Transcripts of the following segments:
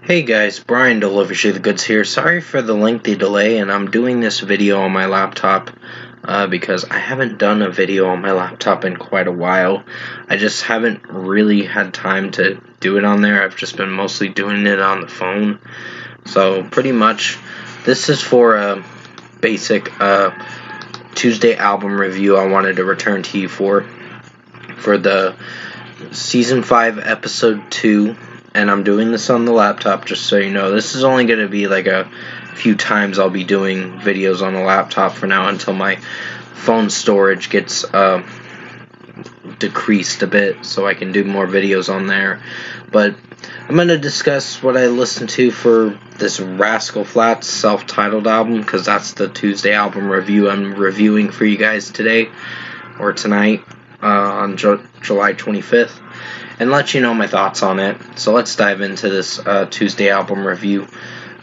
Hey guys, Brian Delivery the Goods here. Sorry for the lengthy delay, and I'm doing this video on my laptop because I haven't done a video on my laptop in quite a while. I just haven't really had time to do it on there. I've just been mostly doing it on the phone. So pretty much, this is for a basic Tuesday album review I wanted to return to you for the Season 5, Episode 2, and I'm doing this on the laptop, just so you know. This is only going to be like a few times I'll be doing videos on the laptop for now until my phone storage gets decreased a bit so I can do more videos on there. But I'm going to discuss what I listened to for this Rascal Flatts self-titled album, because that's the Tuesday album review I'm reviewing for you guys today, or tonight, on July 25th, and let you know my thoughts on it. So let's dive into this Tuesday album review.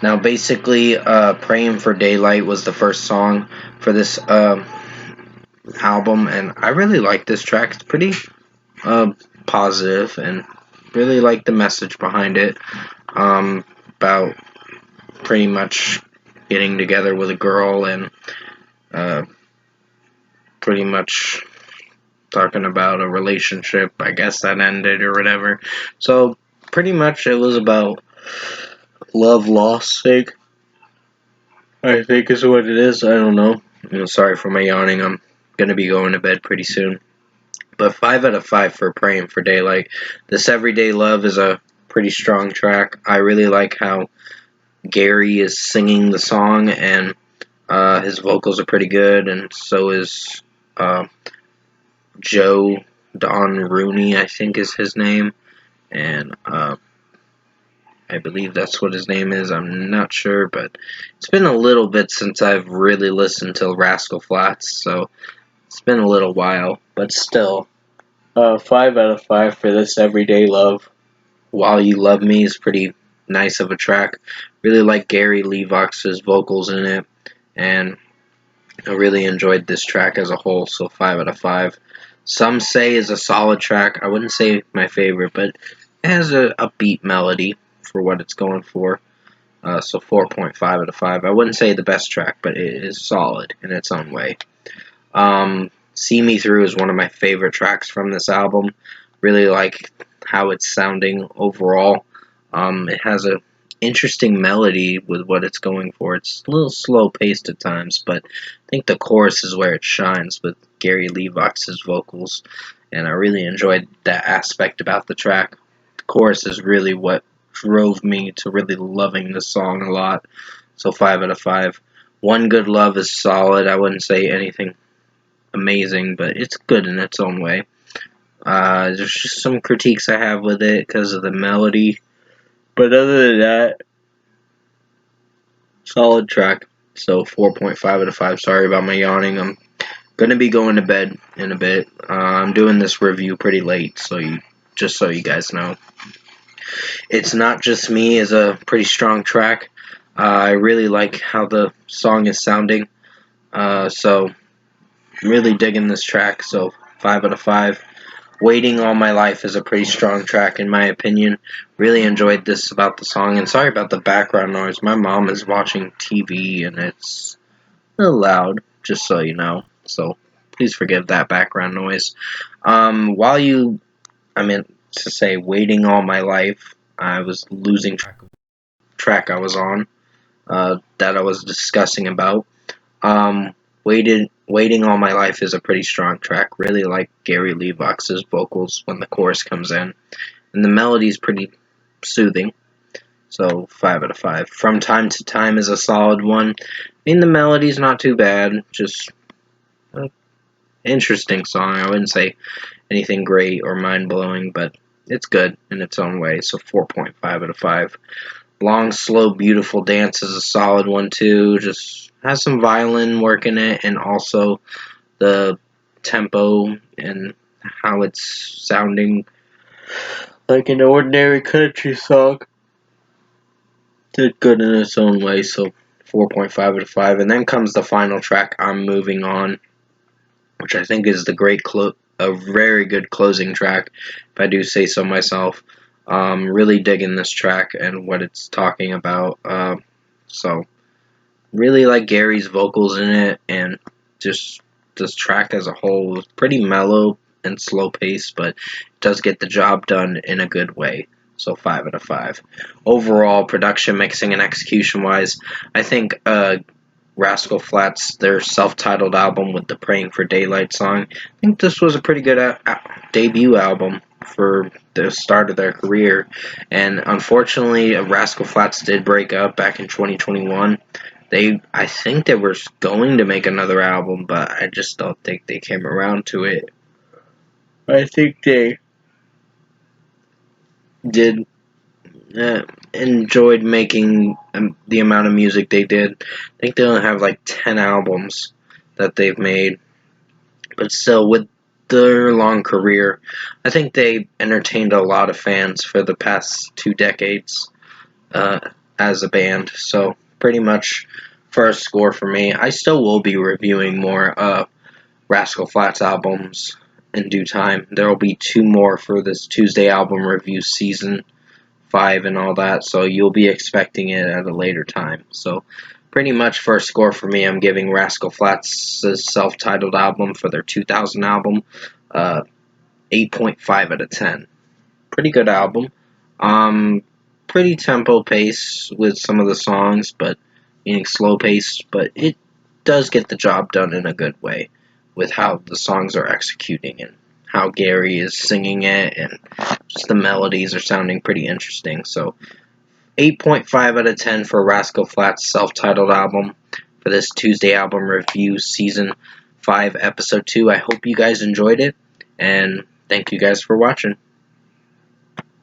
Now, basically, Praying for Daylight was the first song for this album, and I really like this track. It's pretty positive, and really like the message behind it, about pretty much getting together with a girl and pretty much talking about a relationship, I guess, that ended or whatever. So pretty much it was about love lost sake, I think is what it is. I don't know. Sorry for my yawning. I'm gonna be going to bed pretty soon. But 5 out of 5 for Praying for Daylight. This Everyday Love is a pretty strong track. I really like how Gary is singing the song, and his vocals are pretty good, and so is Joe Don Rooney, I think is his name, and I believe that's what his name is. I'm not sure, but it's been a little bit since I've really listened to Rascal Flatts, so it's been a little while, but still, 5 out of 5 for this Everyday Love. While You Love Me is pretty nice of a track. Really like Gary Levox's vocals in it, and I really enjoyed this track as a whole, so 5 out of 5. Some say is a solid track. I wouldn't say my favorite, but it has a upbeat melody for what it's going for. So 4.5 out of 5. I wouldn't say the best track, but it is solid in its own way. See Me Through is one of my favorite tracks from this album. Really like how it's sounding overall. It has a interesting melody with what it's going for. It's a little slow paced at times, but I think the chorus is where it shines with Gary Levox's vocals, and I really enjoyed that aspect about the track. The chorus is really what drove me to really loving the song a lot. So 5 out of 5. One Good Love is solid. I wouldn't say anything amazing, but it's good in its own way. There's just some critiques I have with it because of the melody, but other than that, solid track. So 4.5 out of 5. Sorry about my yawning. I'm gonna be going to bed in a bit. I'm doing this review pretty late, just so you guys know. It's Not Just Me is a pretty strong track. I really like how the song is sounding. So I'm really digging this track. So 5 out of 5. Waiting All My Life is a pretty strong track in my opinion. Really enjoyed this about the song, and sorry about the background noise. My mom is watching TV and it's a little loud, just so you know. So please forgive that background noise. I meant to say Waiting All My Life, I was losing track I was on, that I was discussing about. Waiting All My Life is a pretty strong track. Really like Gary Levox's vocals when the chorus comes in, and the melody is pretty soothing. So 5 out of 5. From Time to Time is a solid one. I mean, the melody's not too bad. Just an interesting song. I wouldn't say anything great or mind-blowing, but it's good in its own way. So 4.5 out of 5. Long, Slow, Beautiful Dance is a solid one too. Just has some violin work in it, and also the tempo and how it's sounding like an ordinary country song. Did good in its own way, so 4.5 out of 5. And then comes the final track, I'm Moving On, which I think is a very good closing track, if I do say so myself. Really digging this track and what it's talking about. So really like Gary's vocals in it, and just this track as a whole is pretty mellow and slow paced, but it does get the job done in a good way. So 5 out of 5. Overall, production, mixing, and execution wise, I think Rascal Flatts, their self-titled album with the "Praying for Daylight" song, I think this was a pretty good debut album for the start of their career. And unfortunately, Rascal Flatts did break up back in 2021. I think they were going to make another album, but I just don't think they came around to it. I think they did enjoyed making the amount of music they did. I think they only have like 10 albums that they've made, but still, with their long career, I think they entertained a lot of fans for the past 2 decades uh, as a band. So pretty much first score for me. I still will be reviewing more Rascal Flatts albums in due time. There will be 2 more for this Tuesday album review season 5 and all that, so you'll be expecting it at a later time. So pretty much first score for me, I'm giving Rascal Flatts' self-titled album for their 2000 album 8.5 out of 10. Pretty good album. Um, Pretty tempo pace with some of the songs, but meaning slow pace, but it does get the job done in a good way with how the songs are executing and how Gary is singing it, and just the melodies are sounding pretty interesting. So 8.5 out of 10 for Rascal Flatts' self-titled album for this Tuesday album review season 5 episode 2. I hope you guys enjoyed it, and thank you guys for watching.